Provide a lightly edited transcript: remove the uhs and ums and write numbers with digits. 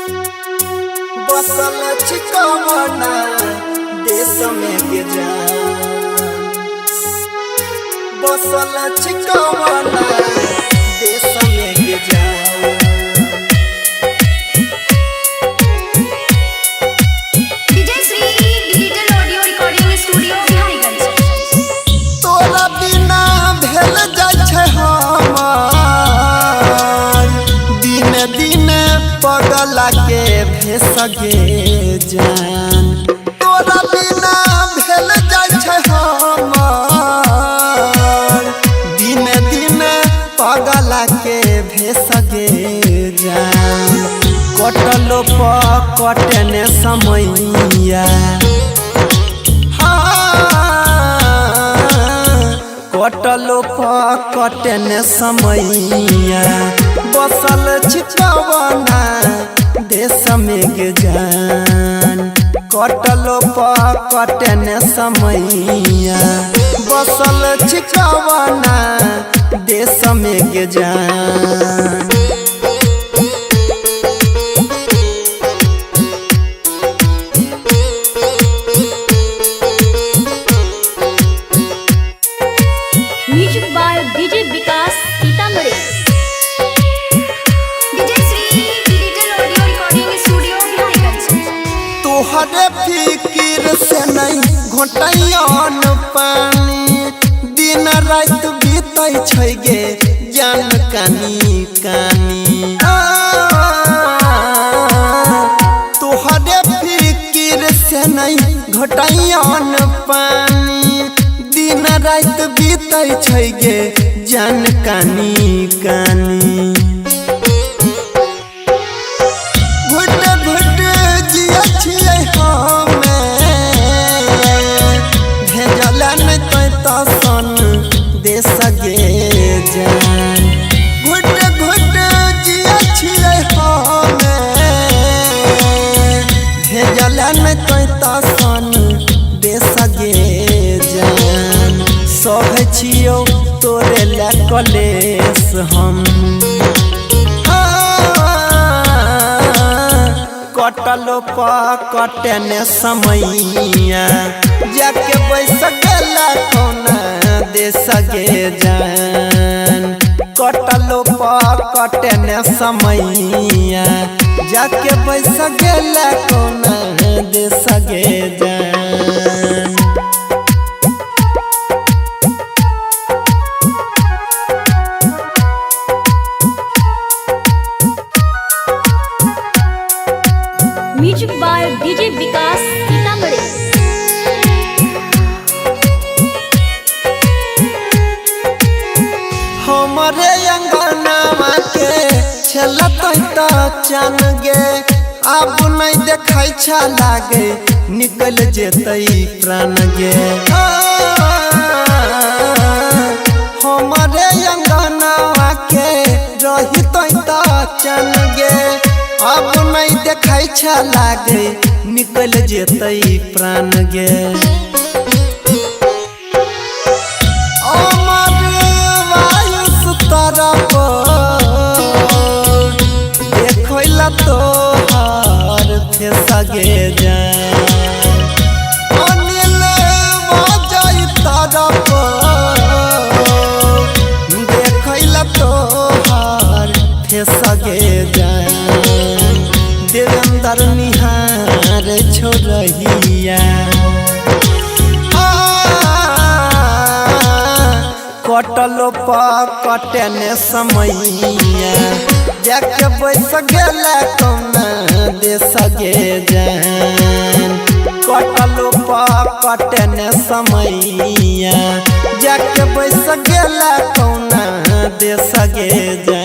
बसल छिकवना देश में के जान, बसल छिकवना देश में के जान। DJ Shri digital audio recording studio Bihariganj. तोरा बिना भेल जाय छै हमार, दिन दिन पगला के भेसगे जान। तोरा बिना भेल जाय छै हमार, दिन दिन पगला के भेसगे जान। कटलो कटने समैया, कटलो कटने समैया, बसल छिकवना देश में के जान। कटलो कटने समैया, बसल छिकवना देश में के जान। Music by DJ Vikas Sitamarhi. DJ Shri digital audio recording studio Bihariganj. तोहरे फिकिर से नहीं घोटैन पानी, दिन रात बीतै छै गे जान कानी कानी। तोहरे फिकिर से नहीं घोटैन पानी, दिन रात बीतै छै गे जान कानी कानी। घुट घुट जिया छियै हमे, भेजल नहीं तो सन देश गे जान। घुट घुट जिया छियै हमे, भेजल नहीं तो सन देश गे जान। सह छियौ तोरे ला कलेश हम, कटलो कटने समैया, जाके बैस गेला कोना देश गे जान। कटलो कटने समैया, जाके बैस गेला कोना देश गे जान। Music by DJ Vikas Sitamarhi. हमरे अंगनावा के छलतै त चन गे, अब नहीं देखै छ लागे निकल जेतै प्राण गे। हमरे अंगनावा के रहितै त चन गे, अब नहीं देखै छ लागे निकल जेतै प्राण गे। अमर वायुस तरफ देखैला तोहर फेस गे जान। अनिल बजै तरफ देखैला तोहर फेस गे जान। देवेंद्र निहार छोड़िया, कटलो कटने समैया, जाके बैस गेला कोना देश गे जान। कटलो कटने समैया, जाके बैस गेला कोना देश गे जान।